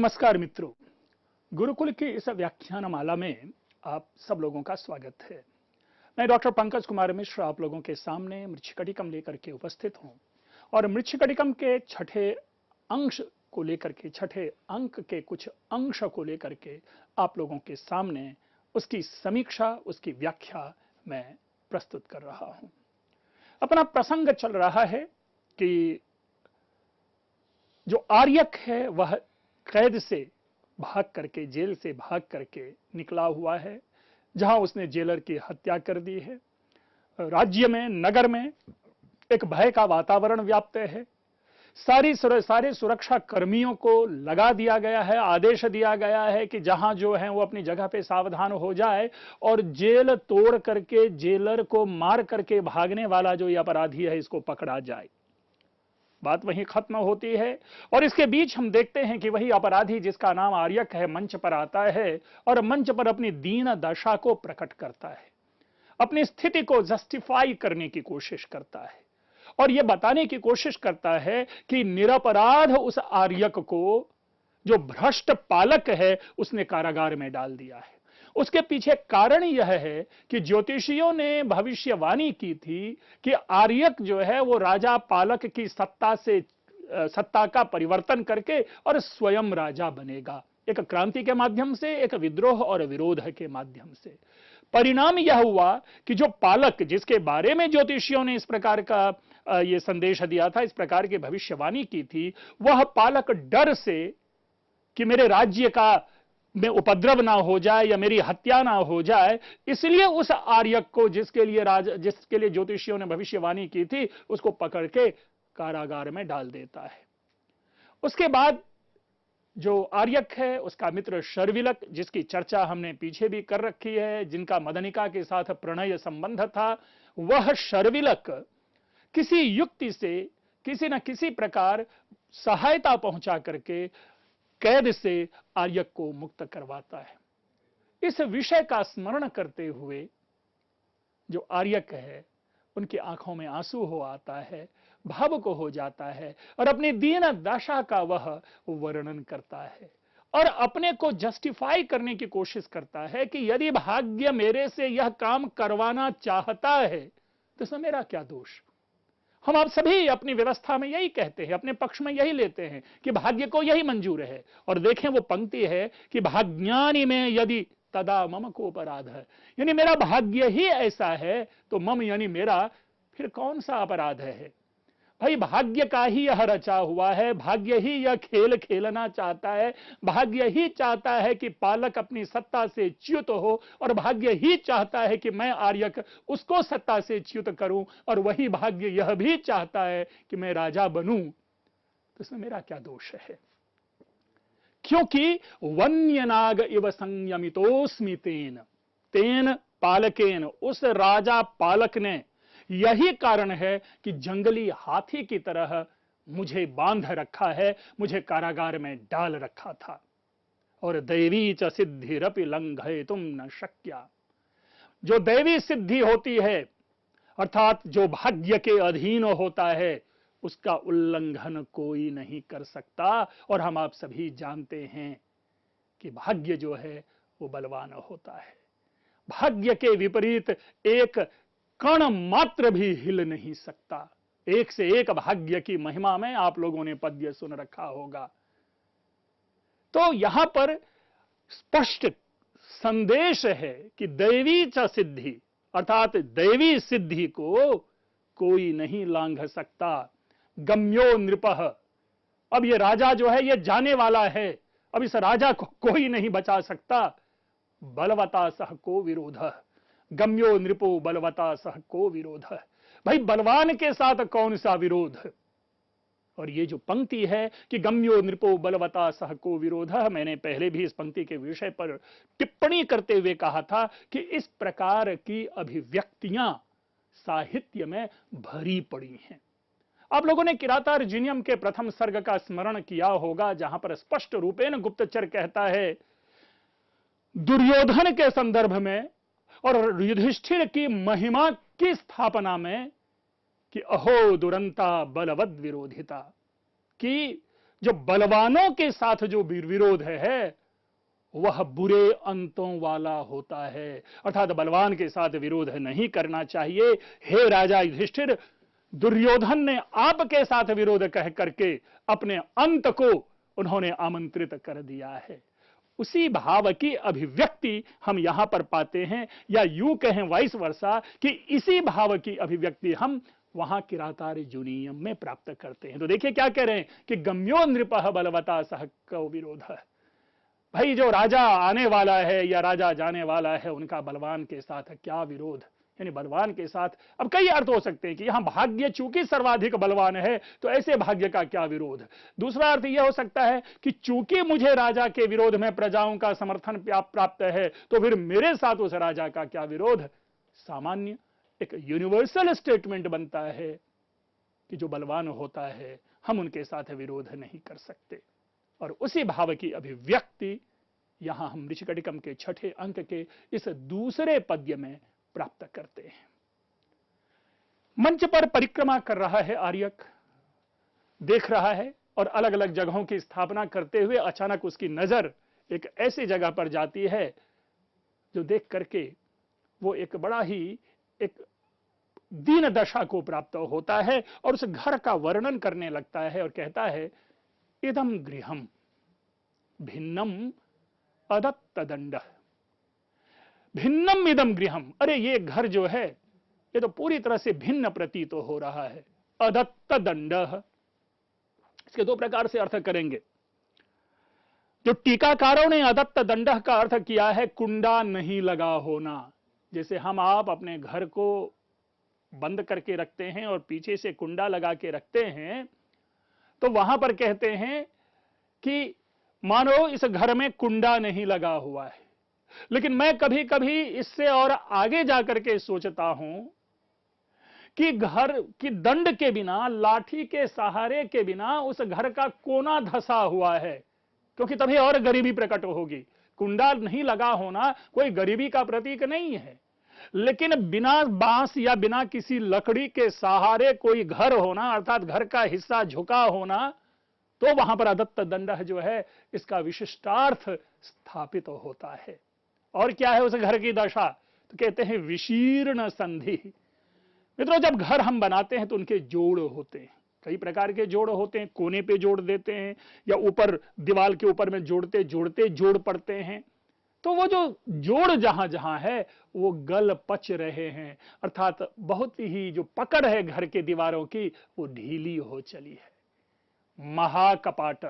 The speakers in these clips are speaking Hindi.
नमस्कार मित्रों, गुरुकुल की इस व्याख्यानमाला में आप सब लोगों का स्वागत है। मैं डॉक्टर पंकज कुमार मिश्र आप लोगों के सामने मृच्छकटिकम लेकर के उपस्थित हूं और मृच्छकटिकम के छठे अंश को लेकर के, छठे अंक के कुछ अंश को लेकर के आप लोगों के सामने उसकी समीक्षा, उसकी व्याख्या मैं प्रस्तुत कर रहा हूं। अपना प्रसंग चल रहा है कि जो आर्यक है वह कैद से भाग करके, जेल से भाग करके निकला हुआ है, जहां उसने जेलर की हत्या कर दी है। राज्य में, नगर में एक भय का वातावरण व्याप्त है। सारे सुरक्षा कर्मियों को लगा दिया गया है, आदेश दिया गया है कि जहां जो है वो अपनी जगह पे सावधान हो जाए और जेल तोड़ करके, जेलर को मार करके भागने वाला जो ये अपराधी है इसको पकड़ा जाए। बात वहीं खत्म होती है और इसके बीच हम देखते हैं कि वही अपराधी जिसका नाम आर्यक है मंच पर आता है और मंच पर अपनी दीन दशा को प्रकट करता है, अपनी स्थिति को जस्टिफाई करने की कोशिश करता है और यह बताने की कोशिश करता है कि निरपराध उस आर्यक को जो भ्रष्ट पालक है उसने कारागार में डाल दिया है। उसके पीछे कारण यह है कि ज्योतिषियों ने भविष्यवाणी की थी कि आर्यक जो है वो राजा पालक की सत्ता का परिवर्तन करके और स्वयं राजा बनेगा, एक क्रांति के माध्यम से, एक विद्रोह और विरोध के माध्यम से। परिणाम यह हुआ कि जो पालक, जिसके बारे में ज्योतिषियों ने इस प्रकार का ये संदेश दिया था, इस प्रकार की भविष्यवाणी की थी, वह पालक डर से कि मेरे राज्य का में उपद्रव ना हो जाए या मेरी हत्या ना हो जाए, इसलिए उस आर्यक को जिसके लिए ज्योतिषियों ने भविष्यवाणी की थी उसको पकड़ के कारागार में डाल देता है। उसके बाद जो आर्यक है उसका मित्र शर्विलक, जिसकी चर्चा हमने पीछे भी कर रखी है, जिनका मदनिका के साथ प्रणय संबंध था, वह शर्विलक किसी युक्ति से किसी न किसी प्रकार सहायता पहुंचा करके कैद से आर्यक को मुक्त करवाता है। इस विषय का स्मरण करते हुए जो आर्यक है उनकी आंखों में आंसू हो आता है, भावुक हो जाता है और अपनी दीन दशा का वह वर्णन करता है और अपने को जस्टिफाई करने की कोशिश करता है कि यदि भाग्य मेरे से यह काम करवाना चाहता है तो इसमें मेरा क्या दोष। हम आप सभी अपनी व्यवस्था में यही कहते हैं, अपने पक्ष में यही लेते हैं कि भाग्य को यही मंजूर है। और देखें वो पंक्ति है कि भाग्यानि में यदि तदा मम को अपराध है, यानी मेरा भाग्य ही ऐसा है तो मम यानी मेरा फिर कौन सा अपराध है। भाई भाग्य का ही यह रचा हुआ है, भाग्य ही यह खेल खेलना चाहता है, भाग्य ही चाहता है कि पालक अपनी सत्ता से च्युत हो और भाग्य ही चाहता है कि मैं आर्यक उसको सत्ता से च्युत करूं और वही भाग्य यह भी चाहता है कि मैं राजा बनूं, तो इसमें मेरा क्या दोष है। क्योंकि वन्यनाग इव संयमितोस्मि तेन तेन पालकेन, उस राजा पालक ने, यही कारण है कि जंगली हाथी की तरह मुझे बांध रखा है, मुझे कारागार में डाल रखा था। और दैवी च सिद्धिरपि लंघयितुम न शक्या, जो दैवी सिद्धि होती है अर्थात जो भाग्य के अधीन होता है उसका उल्लंघन कोई नहीं कर सकता। और हम आप सभी जानते हैं कि भाग्य जो है वो बलवान होता है, भाग्य के विपरीत एक कण मात्र भी हिल नहीं सकता। एक से एक भाग्य की महिमा में आप लोगों ने पद्य सुन रखा होगा। तो यहां पर स्पष्ट संदेश है कि दैवी च सिद्धि अर्थात दैवी सिद्धि को कोई नहीं लांघ सकता। गम्यो नृपः, अब ये राजा जो है ये जाने वाला है, अब इस राजा को कोई नहीं बचा सकता। बलवता सह को विरोध, गम्यो नृपो बलवता सह को विरोध, भाई बलवान के साथ कौन सा विरोध। और ये जो पंक्ति है कि गम्यो नृपो बलवता सह को विरोध, मैंने पहले भी इस पंक्ति के विषय पर टिप्पणी करते हुए कहा था कि इस प्रकार की अभिव्यक्तियां साहित्य में भरी पड़ी हैं। आप लोगों ने किरातार्जुनीयम के प्रथम सर्ग का स्मरण किया होगा, जहां पर स्पष्ट रूपेण गुप्तचर कहता है दुर्योधन के संदर्भ में और युधिष्ठिर की महिमा की स्थापना में कि अहो दुरंता बलवद विरोधिता, कि जो बलवानों के साथ जो विरोध है वह बुरे अंतों वाला होता है। अर्थात बलवान के साथ विरोध नहीं करना चाहिए। हे राजा युधिष्ठिर, दुर्योधन ने आपके साथ विरोध कह करके अपने अंत को उन्होंने आमंत्रित कर दिया है। उसी भाव की अभिव्यक्ति हम यहां पर पाते हैं, या यूं कहें वाइस वर्सा कि इसी भाव की अभिव्यक्ति हम वहां किरातार्जुनीयम जूनियम में प्राप्त करते हैं। तो देखिए क्या कह रहे हैं कि गम्यो नृपः बलवता सह कौ विरोध। भाई जो राजा आने वाला है या राजा जाने वाला है उनका बलवान के साथ क्या विरोध, यानी बलवान के साथ अब कई अर्थ हो सकते हैं कि यहां भाग्य चूंकि सर्वाधिक बलवान है तो ऐसे भाग्य का क्या विरोध। दूसरा अर्थ यह हो सकता है कि चूंकि मुझे राजा के विरोध में प्रजाओं का समर्थन प्राप्त है तो फिर मेरे साथ उस राजा का क्या विरोध। सामान्य एक यूनिवर्सल स्टेटमेंट बनता है कि जो बलवान होता है हम उनके साथ विरोध नहीं कर सकते। और उसी भाव की अभिव्यक्ति यहां हम ऋषिकटिकम के छठे अंक के इस दूसरे पद्य में प्राप्त करते हैं। मंच पर परिक्रमा कर रहा है आर्यक, देख रहा है और अलग अलग जगहों की स्थापना करते हुए अचानक उसकी नजर एक ऐसी जगह पर जाती है जो देख करके वो एक बड़ा ही एक दीन दशा को प्राप्त होता है और उस घर का वर्णन करने लगता है और कहता है इदम गृहम भिन्नम अदत्त दंड। भिन्नम इदम गृहम, अरे ये घर जो है ये तो पूरी तरह से भिन्न प्रतीत हो रहा है। अदत्त दंड, इसके दो प्रकार से अर्थ करेंगे। जो टीकाकारों ने अदत्त दंड का अर्थ किया है कुंडा नहीं लगा होना। जैसे हम आप अपने घर को बंद करके रखते हैं और पीछे से कुंडा लगा के रखते हैं, तो वहां पर कहते हैं कि मानो इस घर में कुंडा नहीं लगा हुआ है। लेकिन मैं कभी कभी इससे और आगे जाकर के सोचता हूं कि घर की दंड के बिना, लाठी के सहारे के बिना उस घर का कोना धसा हुआ है, क्योंकि तभी और गरीबी प्रकट होगी। कुंडा नहीं लगा होना कोई गरीबी का प्रतीक नहीं है, लेकिन बिना बांस या बिना किसी लकड़ी के सहारे कोई घर होना, अर्थात घर का हिस्सा झुका होना, तो वहां पर अदत्त दंड जो है इसका विशिष्टार्थ स्थापित होता है। और क्या है उस घर की दशा, तो कहते हैं विशीर्ण संधि। मित्रों, जब घर हम बनाते हैं तो उनके जोड़ होते हैं, कई प्रकार के जोड़ होते हैं। कोने पे जोड़ देते हैं या ऊपर दीवार के ऊपर में जोड़ते जोड़ते जोड़ पड़ते हैं। तो वो जो जोड़ जहां जहां है वो गल पच रहे हैं, अर्थात बहुत ही जो पकड़ है घर के दीवारों की वो ढीली हो चली है। महाकपाट,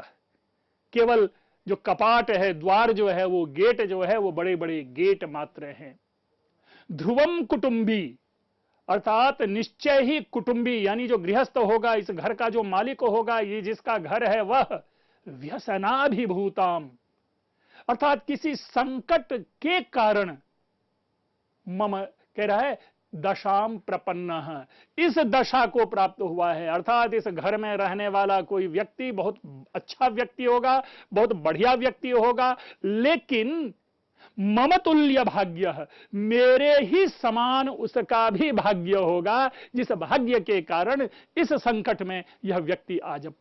केवल जो कपाट है, द्वार जो है, वो गेट जो है वो बड़े बड़े गेट मात्र हैं। ध्रुवम कुटुंबी, अर्थात निश्चय ही कुटुंबी, यानी जो गृहस्थ होगा, इस घर का जो मालिक होगा, ये जिसका घर है, वह व्यसनाभिभूताम, अर्थात किसी संकट के कारण मम कह रहा है दशाम प्रपन्न, इस दशा को प्राप्त हुआ है। अर्थात इस घर में रहने वाला कोई व्यक्ति बहुत अच्छा व्यक्ति होगा, बहुत बढ़िया व्यक्ति होगा, लेकिन मम तुल्य भाग्य, मेरे ही समान उसका भी भाग्य होगा, जिस भाग्य के कारण इस संकट में यह व्यक्ति आज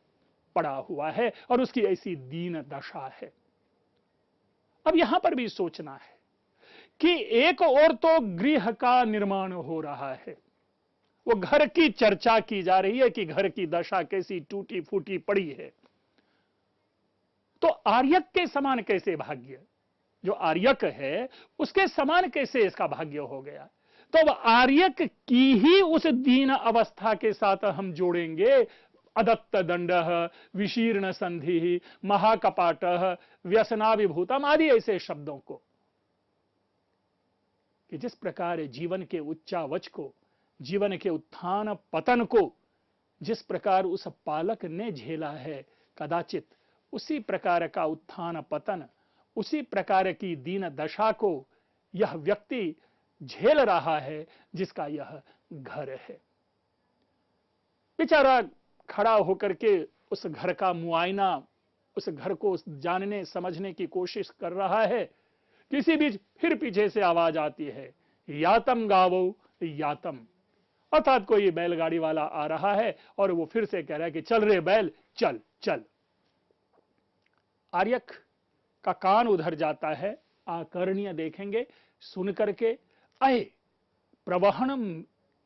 पड़ा हुआ है और उसकी ऐसी दीन दशा है। अब यहां पर भी सोचना है कि एक और तो गृह का निर्माण हो रहा है, वो घर की चर्चा की जा रही है कि घर की दशा कैसी टूटी फूटी पड़ी है, तो आर्यक के समान कैसे भाग्य, जो आर्यक है उसके समान कैसे इसका भाग्य हो गया। तो अब आर्यक की ही उस दीन अवस्था के साथ हम जोड़ेंगे अदत्त दंड, विशीर्ण संधि, महाकपाट, व्यसनाभिभूतम आदि ऐसे शब्दों को, कि जिस प्रकार जीवन के उच्चावच को, जीवन के उत्थान पतन को जिस प्रकार उस पालक ने झेला है, कदाचित उसी प्रकार का उत्थान पतन, उसी प्रकार की दीन दशा को यह व्यक्ति झेल रहा है जिसका यह घर है। बेचारा खड़ा होकर के उस घर का मुआयना, उस घर को जानने समझने की कोशिश कर रहा है। किसी बीच फिर पीछे से आवाज आती है, यातम गावो यातम, अर्थात कोई बैलगाड़ी वाला आ रहा है और वो फिर से कह रहा है कि चल रे बैल चल चल। आर्यक का कान उधर जाता है, आकर्ण्य देखेंगे, सुन करके अये प्रवहणम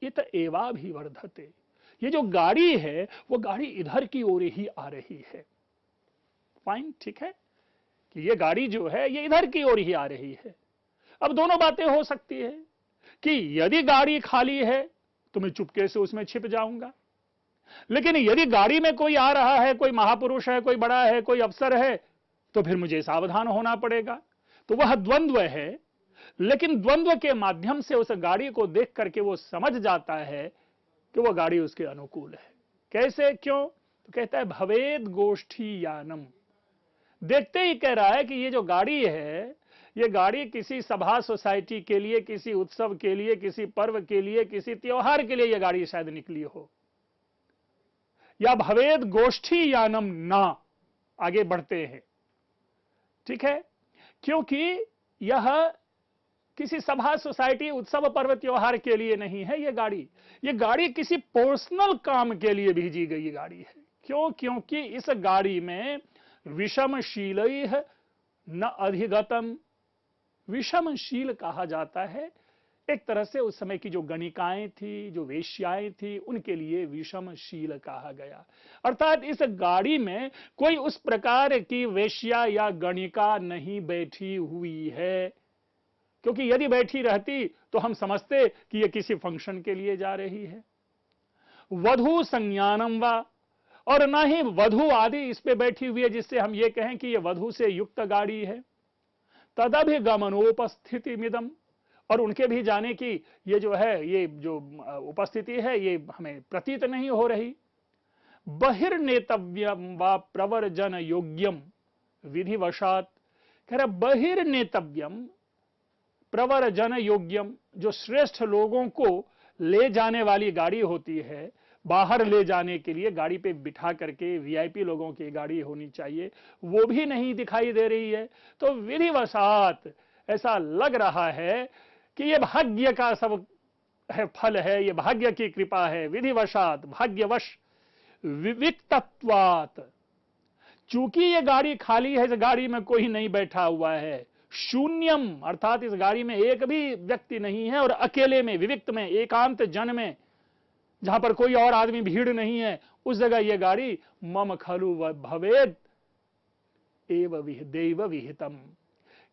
इत एवाभिवर्धते, ये जो गाड़ी है वो गाड़ी इधर की ओर ही आ रही है। फाइन, ठीक है कि ये गाड़ी जो है ये इधर की ओर ही आ रही है। अब दोनों बातें हो सकती है कि यदि गाड़ी खाली है तो मैं चुपके से उसमें छिप जाऊंगा, लेकिन यदि गाड़ी में कोई आ रहा है, कोई महापुरुष है, कोई बड़ा है, कोई अफसर है, तो फिर मुझे सावधान होना पड़ेगा। तो वह द्वंद्व है, लेकिन द्वंद्व के माध्यम से उस गाड़ी को देख करके वो समझ जाता है कि वो गाड़ी उसके अनुकूल है। कैसे, क्यों? तो कहता है भवेद गोष्ठी यानम, देखते ही कह रहा है कि ये जो गाड़ी है, ये गाड़ी किसी सभा सोसाइटी के लिए, किसी उत्सव के लिए, किसी पर्व के लिए, किसी त्योहार के लिए ये गाड़ी शायद निकली हो। या भवेद गोष्ठी यानम ना, आगे बढ़ते हैं, ठीक है, क्योंकि यह किसी सभा सोसाइटी उत्सव पर्व त्योहार के लिए नहीं है। ये गाड़ी किसी पर्सनल काम के लिए भेजी गई गाड़ी है। क्यों? क्योंकि इस गाड़ी में विषमशील न अधिगतम, विषमशील कहा जाता है एक तरह से उस समय की जो गणिकाएं थी, जो वेश्याएं थी, उनके लिए विषमशील कहा गया। अर्थात इस गाड़ी में कोई उस प्रकार की वेश्या या गणिका नहीं बैठी हुई है, क्योंकि यदि बैठी रहती तो हम समझते कि यह किसी फंक्शन के लिए जा रही है। वधु संज्ञानम वा, और ना ही वधु आदि इस पे बैठी हुई है जिससे हम ये कहें कि यह वधु से युक्त गाड़ी है। तदभिगमनोपस्थिति मिदम, और उनके भी जाने की ये जो है, ये जो उपस्थिति है, ये हमें प्रतीत नहीं हो रही। बहिर्नेतव्यम व प्रवर्जन योग्यम विधिवशात, कह रहा बहिर्नेतव्यम प्रवर्जन योग्यम, जो श्रेष्ठ लोगों को ले जाने वाली गाड़ी होती है, बाहर ले जाने के लिए गाड़ी पे बिठा करके वीआईपी लोगों की गाड़ी होनी चाहिए, वो भी नहीं दिखाई दे रही है। तो विधिवशात ऐसा लग रहा है कि ये भाग्य का सब है, फल है, ये भाग्य की कृपा है। विधिवशात, भाग्यवश, विविक्तत्वात्, चूंकि ये गाड़ी खाली है, इस गाड़ी में कोई नहीं बैठा हुआ है। शून्यम, अर्थात इस गाड़ी में एक भी व्यक्ति नहीं है, और अकेले में, विविक्त में, एकांत जन में, जहां पर कोई और आदमी, भीड़ नहीं है, उस जगह यह गाड़ी मम खलु भवेद एव देव विहितम,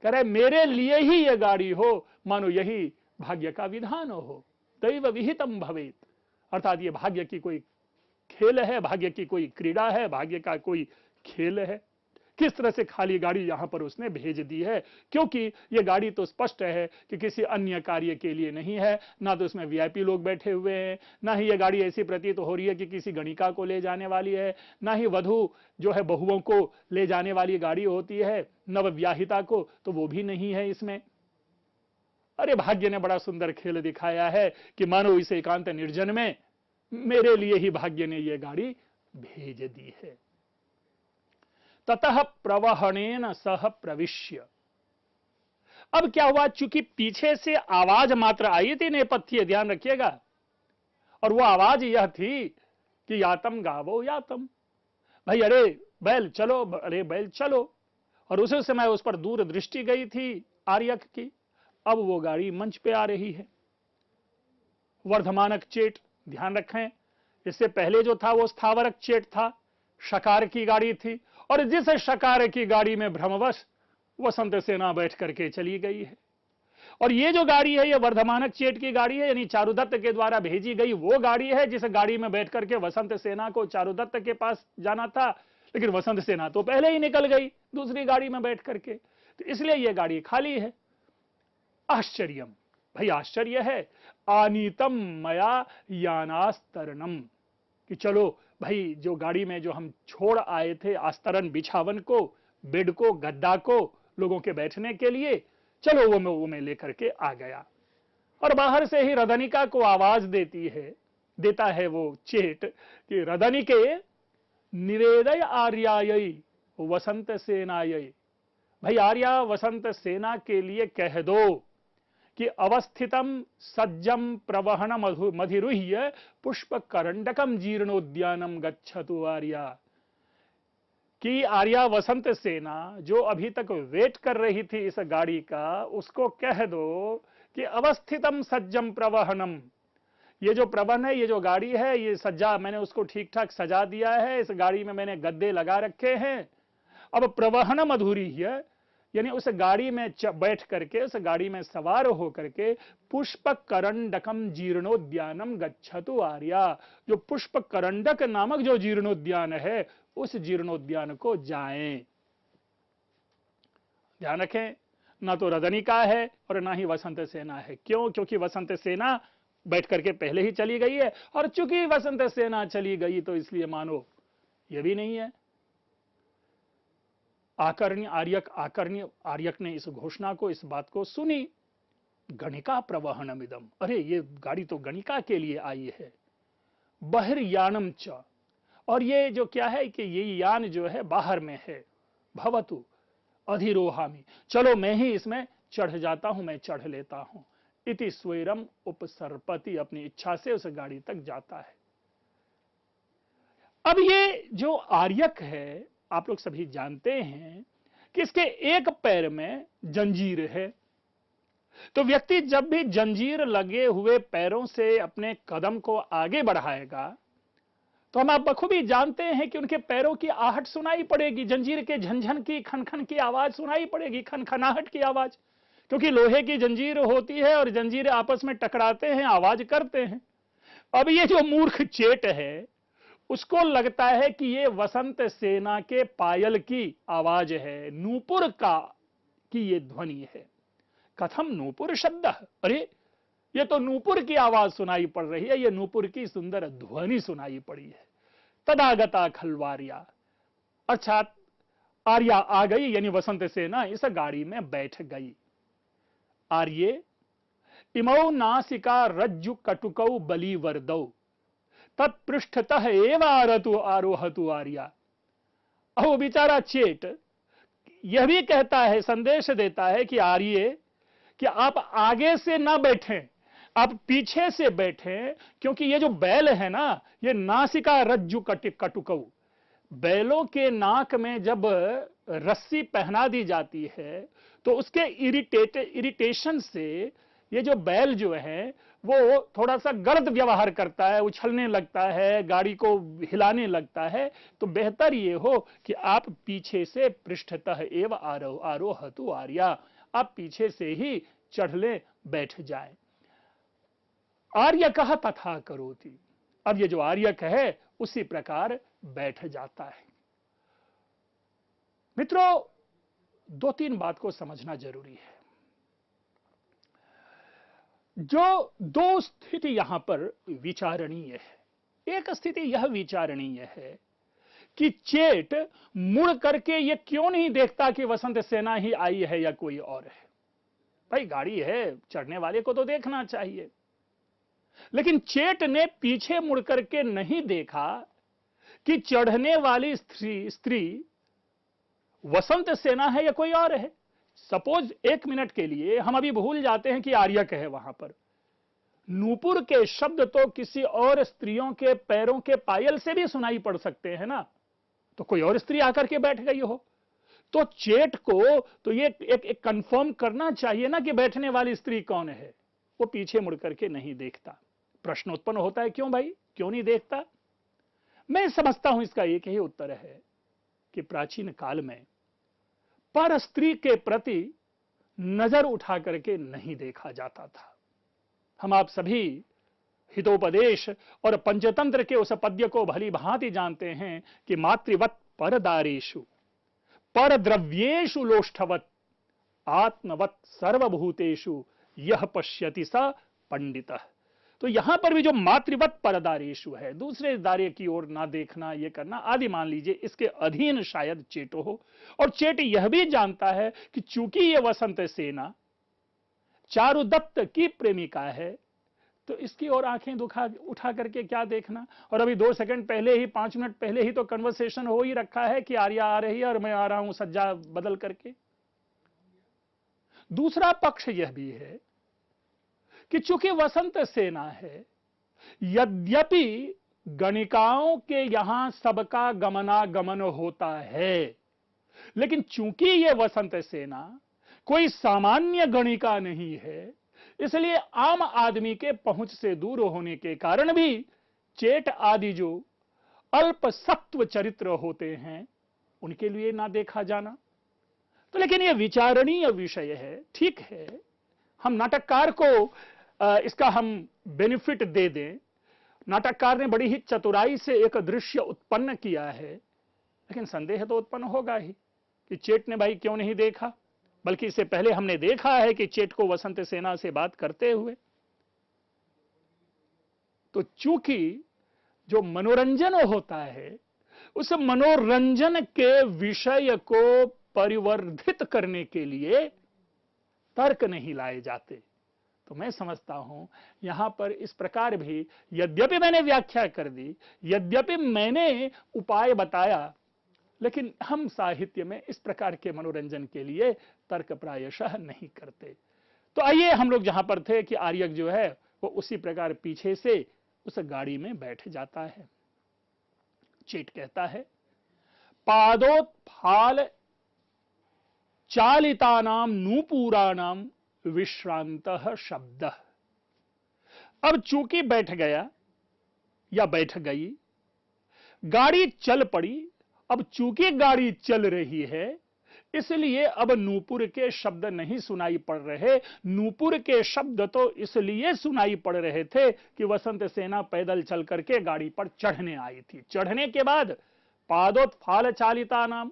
कह रहे मेरे लिए ही यह गाड़ी हो, मानो यही भाग्य का विधान हो। दैव विहितम भवेत, अर्थात यह भाग्य की कोई खेल है, भाग्य की कोई क्रीड़ा है, भाग्य का कोई खेल है। किस तरह से खाली गाड़ी यहां पर उसने भेज दी है, क्योंकि यह गाड़ी तो स्पष्ट है कि किसी अन्य कार्य के लिए नहीं है, ना तो उसमें वीआईपी लोग बैठे हुए हैं, ना ही यह गाड़ी ऐसी प्रतीत हो रही है कि किसी गणिका को ले जाने वाली है, ना ही वधु जो है बहुओं को ले जाने वाली गाड़ी होती है, नवविवाहिता को, तो वो भी नहीं है इसमें। अरे भाग्य ने बड़ा सुंदर खेल दिखाया है कि मानो इस एकांत निर्जन में मेरे लिए ही भाग्य ने यह गाड़ी भेज दी है। ततः प्रवहणेन सह प्रविश्य, अब क्या हुआ, चूंकि पीछे से आवाज मात्र आई थी नेपथ्य, ध्यान रखिएगा, और वो आवाज यह थी कि यातम गावो यातम, भाई अरे बैल चलो, अरे बैल चलो, और उसी समय उस पर दूर दृष्टि गई थी आर्यक की। अब वो गाड़ी मंच पे आ रही है। वर्धमानक चेट, ध्यान रखें, इससे पहले जो था वो स्थावरक चेट था, शकार की गाड़ी थी, और जिस शकार की गाड़ी में भ्रमवश वसंत सेना बैठ करके चली गई है। और ये जो गाड़ी है, ये वर्धमानक चेट की गाड़ी है, यानी चारुदत्त के द्वारा भेजी गई वो गाड़ी है जिस गाड़ी में बैठ करके वसंत सेना को चारुदत्त के पास जाना था, लेकिन वसंत सेना तो पहले ही निकल गई दूसरी गाड़ी में बैठ करके, तो इसलिए यह गाड़ी खाली है। आश्चर्यम, भाई आश्चर्य है, आनीतम मया यानास्तरणम, कि चलो भाई जो गाड़ी में जो हम छोड़ आए थे आस्तरण, बिछावन को, बेड को, गद्दा को लोगों के बैठने के लिए, चलो वो मैं लेकर के आ गया। और बाहर से ही रदनिका को आवाज देता है वो चेट कि रदनिके निवेदय आर्याय वसंत सेनाय, भाई आर्या वसंत सेना के लिए कह दो कि अवस्थितम सज्जम प्रवहन मधिरुह्य पुष्प करंडकम जीर्णोद्यानम गच्छतु आर्या, कि आर्या वसंत सेना जो अभी तक वेट कर रही थी इस गाड़ी का, उसको कह दो कि अवस्थितम सज्जम प्रवहनम, ये जो प्रबंध है, ये जो गाड़ी है, ये सज्जा मैंने उसको ठीक ठाक सजा दिया है, इस गाड़ी में मैंने गद्दे लगा रखे हैं, अब प्रवहनम अधूरी है, यानी उस गाड़ी में बैठ करके, उस गाड़ी में सवार हो करके पुष्प करंडकम जीर्णोद्यानम गच्छतु आर्या, जो पुष्प करंडक नामक जो जीर्णोद्यान है उस जीर्णोद्यान को जाएं। ध्यान रखें, ना तो रदनिका है और ना ही वसंत सेना है। क्यों? क्योंकि वसंत सेना बैठ करके पहले ही चली गई है, और चूंकि वसंत सेना चली गई तो इसलिए मानो यह भी नहीं है। आर्यक ने इस घोषणा को, इस बात को सुनी। गणिका प्रवहनमिदम, अरे ये गाड़ी तो गणिका के लिए आई है। बहिर्यानम च, और ये जो क्या है कि ये यान जो है बाहर में है। भवतु अधिरोहामि, चलो मैं ही इसमें चढ़ जाता हूं, मैं चढ़ लेता हूं। इति स्वैरम उपसर्पति, अपनी इच्छा से उस गाड़ी तक जाता है। अब ये जो आर्यक है, आप लोग सभी जानते हैं कि इसके एक पैर में जंजीर है। तो व्यक्ति जब भी जंजीर लगे हुए पैरों से अपने कदम को आगे बढ़ाएगा तो हम आप बखूबी जानते हैं कि उनके पैरों की आहट सुनाई पड़ेगी, जंजीर के झनझन की, खनखन की आवाज सुनाई पड़ेगी, खनखनाहट की आवाज, क्योंकि लोहे की जंजीर होती है और जंजीर आपस में टकराते हैं, आवाज करते हैं। अब ये जो मूर्ख चेट है उसको लगता है कि ये वसंत सेना के पायल की आवाज है, नूपुर का की ये ध्वनि है। कथम नूपुर शब्द, अरे ये तो नूपुर की आवाज सुनाई पड़ रही है, ये नूपुर की सुंदर ध्वनि सुनाई पड़ी है। तदागता खलवारिया, अर्थात आर्या आ गई, यानी वसंत सेना इस गाड़ी में बैठ गई। आर्ये इमौ नासिका रज्जु कटुकौ बलिवर्दौ तत्पृष्ठतः एव आरतु आरोहतु आर्या। अहो बेचारा चेट यह भी कहता है, संदेश देता है कि आर्ये कि आप आगे से ना बैठें, आप पीछे से बैठें, क्योंकि ये जो बैल है ना, ये नासिका रज्जु कटुकौ, बैलों के नाक में जब रस्सी पहना दी जाती है तो उसके इरिटेशन से ये जो बैल जो है वो थोड़ा सा गर्द व्यवहार करता है, उछलने लगता है, गाड़ी को हिलाने लगता है। तो बेहतर ये हो कि आप पीछे से पृष्ठतः एव आरोहतु आर्या, आप पीछे से ही चढ़ ले, बैठ जाए। आर्य कहा तथा करोति, अब ये जो आर्यक है उसी प्रकार बैठ जाता है। मित्रों, दो तीन बात को समझना जरूरी है। जो दो स्थिति यहां पर विचारणीय है। एक स्थिति यह विचारणीय है कि चेट मुड़ करके ये क्यों नहीं देखता कि वसंत सेना ही आई है या कोई और है। भाई गाड़ी है, चढ़ने वाले को तो देखना चाहिए, लेकिन चेट ने पीछे मुड़ करके नहीं देखा कि चढ़ने वाली स्त्री वसंत सेना है या कोई और है। सपोज एक मिनट के लिए हम अभी भूल जाते हैं कि आर्यक है वहां पर, नूपुर के शब्द तो किसी और स्त्रियों के पैरों के पायल से भी सुनाई पड़ सकते हैं ना, तो कोई और स्त्री आकर के बैठ गई हो तो चेट को तो ये एक कंफर्म करना चाहिए ना कि बैठने वाली स्त्री कौन है। वो पीछे मुड़ करके नहीं देखता। प्रश्न उत्पन्न होता है, क्यों भाई, क्यों नहीं देखता? मैं समझता हूं इसका एक ही उत्तर है कि प्राचीन काल में पर स्त्री के प्रति नजर उठा करके नहीं देखा जाता था। हम आप सभी हितोपदेश और पंचतंत्र के उस पद्य को भली भांति जानते हैं कि मातृवत परदारेषु परद्रव्येषु लोष्ठवत आत्मवत सर्वभूतेषु यह पश्यति स पंडितः। तो यहां पर भी जो मातृवत परदारेषु है, दूसरे दारे की ओर ना देखना, ये करना आदि, मान लीजिए इसके अधीन शायद चेटो हो। और चेट यह भी जानता है कि चूंकि ये वसंत सेना चारुदत्त की प्रेमिका है तो इसकी ओर आंखें उठा करके क्या देखना। और अभी 2 सेकंड पहले ही, 5 मिनट पहले ही तो कन्वर्सेशन हो ही रखा है कि आर्या आ रही है और मैं आ रहा हूं सज्जा बदल करके। दूसरा पक्ष यह भी है कि चूंकि वसंत सेना है, यद्यपि गणिकाओं के यहां सबका गमनागमन होता है, लेकिन चूंकि ये वसंत सेना कोई सामान्य गणिका नहीं है, इसलिए आम आदमी के पहुंच से दूर होने के कारण भी चेट आदि जो अल्प सत्व चरित्र होते हैं उनके लिए ना देखा जाना। तो लेकिन यह विचारणीय विषय है, ठीक है, हम नाटककार को इसका हम बेनिफिट दे दें। नाटककार ने बड़ी ही चतुराई से एक दृश्य उत्पन्न किया है, लेकिन संदेह तो उत्पन्न होगा ही कि चेट ने भाई क्यों नहीं देखा, बल्कि इससे पहले हमने देखा है कि चेट को वसंत सेना से बात करते हुए। तो चूंकि जो मनोरंजन होता है उस मनोरंजन के विषय को परिवर्धित करने के लिए तर्क नहीं लाए जाते, तो मैं समझता हूं यहां पर इस प्रकार भी, यद्यपि मैंने व्याख्या कर दी, यद्यपि मैंने उपाय बताया, लेकिन हम साहित्य में इस प्रकार के मनोरंजन के लिए तर्क प्रायशः नहीं करते। तो आइए हम लोग जहां पर थे कि आर्यक जो है वो उसी प्रकार पीछे से उस गाड़ी में बैठ जाता है। चेट कहता है, पादोत्फाल चालितानाम नूपुराणाम विश्रांत शब्द। अब चूंकि बैठ गया या बैठ गई, गाड़ी चल पड़ी। अब चूंकि गाड़ी चल रही है इसलिए अब नूपुर के शब्द नहीं सुनाई पड़ रहे। नूपुर के शब्द तो इसलिए सुनाई पड़ रहे थे कि वसंत सेना पैदल चल करके गाड़ी पर चढ़ने आई थी। चढ़ने के बाद पादोत्फाल चालिता नाम,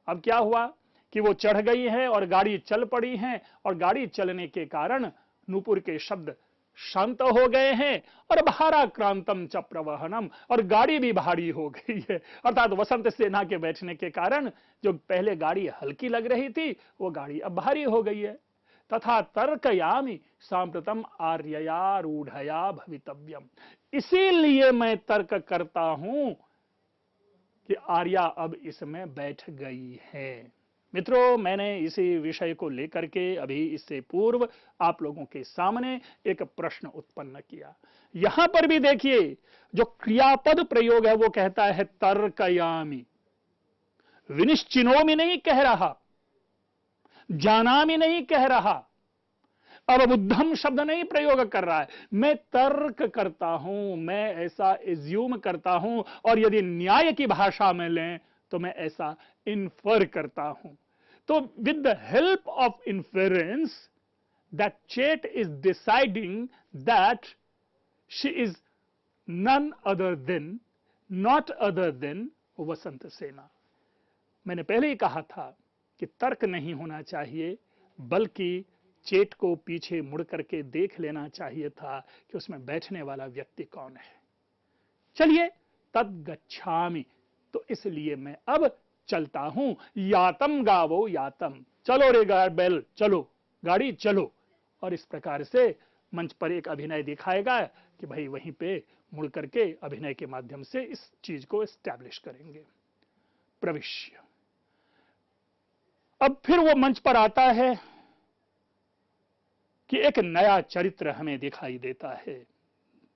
अब क्या हुआ कि वो चढ़ गई है और गाड़ी चल पड़ी है, और गाड़ी चलने के कारण नूपुर के शब्द शांत हो गए हैं और भाराक्रांतम च प्रवहनम, और गाड़ी भी भारी हो गई है। अर्थात वसंत सेना के बैठने के कारण जो पहले गाड़ी हल्की लग रही थी वो गाड़ी अब भारी हो गई है। तथा तर्कयामि सांप्रतम आर्यया रूढ़या भवितव्यम, इसीलिए मैं तर्क करता हूं कि आर्या अब इसमें बैठ गई है। मित्रों, मैंने इसी विषय को लेकर के अभी इससे पूर्व आप लोगों के सामने एक प्रश्न उत्पन्न किया। यहां पर भी देखिए जो क्रियापद प्रयोग है वो कहता है तर्कयामि, विनिश्चिनोमि नहीं कह रहा, जानामि नहीं कह रहा, अवबुद्धम शब्द नहीं प्रयोग कर रहा है। मैं तर्क करता हूं, मैं ऐसा एज्यूम करता हूं, और यदि न्याय की भाषा में लें तो मैं ऐसा इन्फर करता हूं। तो with the help of inference that चेट is deciding that she is none other than, not other than Vasantasena. मैंने पहले ही कहा था कि तर्क नहीं होना चाहिए, बल्कि चेट को पीछे मुड़ करके देख लेना चाहिए था कि उसमें बैठने वाला व्यक्ति कौन है। चलिए तद गच्छामि, तो इसलिए मैं अब चलता हूं। यातम गावो यातम, चलो रे बैल चलो, गाड़ी चलो। और इस प्रकार से मंच पर एक अभिनय दिखाएगा कि भाई वहीं पे मुड़ करके अभिनय के माध्यम से इस चीज को एस्टैब्लिश करेंगे। प्रविश्य, अब फिर वो मंच पर आता है कि एक नया चरित्र हमें दिखाई देता है।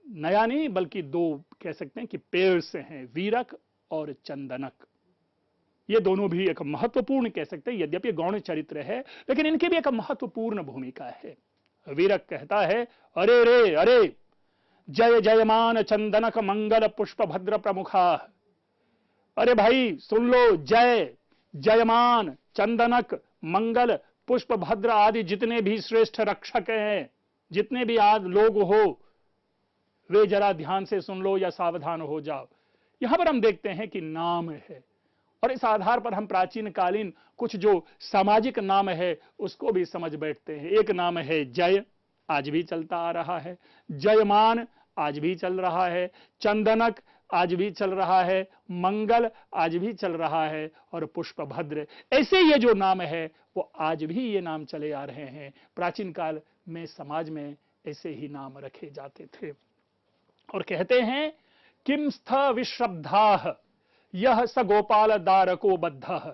नया नहीं बल्कि दो कह सकते हैं कि पेड़ से हैं, वीरक और चंदनक। ये दोनों भी एक महत्वपूर्ण कह सकते हैं, यद्यपि गौण चरित्र है लेकिन इनकी भी एक महत्वपूर्ण भूमिका है। वीरक कहता है, अरे रे अरे, जय जयमान चंदनक मंगल पुष्प भद्र प्रमुखा। अरे भाई सुन लो, जय जयमान चंदनक मंगल पुष्प भद्र आदि जितने भी श्रेष्ठ रक्षक हैं, जितने भी आज लोग हो, वे जरा ध्यान से सुन लो या सावधान हो जाओ। यहां पर हम देखते हैं कि नाम है, और इस आधार पर हम प्राचीन कालीन कुछ जो सामाजिक नाम है उसको भी समझ बैठते हैं। एक नाम है जय, आज भी चलता आ रहा है, जयमान आज भी चल रहा है, चंदनक आज भी चल रहा है, मंगल आज भी चल रहा है, और पुष्पभद्र, ऐसे ये जो नाम है वो आज भी ये नाम चले आ रहे हैं। प्राचीन काल में समाज में ऐसे ही नाम रखे जाते थे। और कहते हैं, किम स्थ विश्रब्धाः यह स गोपाल दारको बद्धः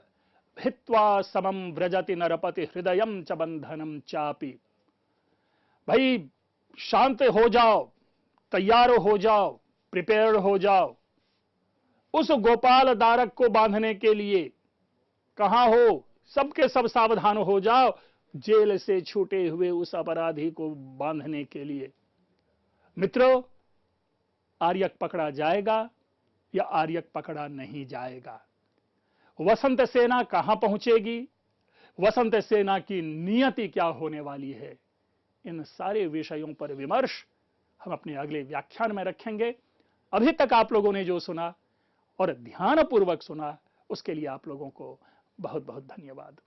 भित्वा समम व्रजति नरपति हृदयम च बंधनम चापि। भाई शांत हो जाओ, तैयार हो जाओ, प्रिपेयर्ड हो जाओ। उस गोपाल दारक को बांधने के लिए कहां हो, सबके सब सावधान हो जाओ, जेल से छूटे हुए उस अपराधी को बांधने के लिए। मित्रों, आर्यक पकड़ा जाएगा या आर्यक पकड़ा नहीं जाएगा? वसंत सेना कहां पहुंचेगी? वसंत सेना की नियति क्या होने वाली है? इन सारे विषयों पर विमर्श हम अपने अगले व्याख्यान में रखेंगे। अभी तक आप लोगों ने जो सुना और ध्यानपूर्वक सुना, उसके लिए आप लोगों को बहुत बहुत धन्यवाद।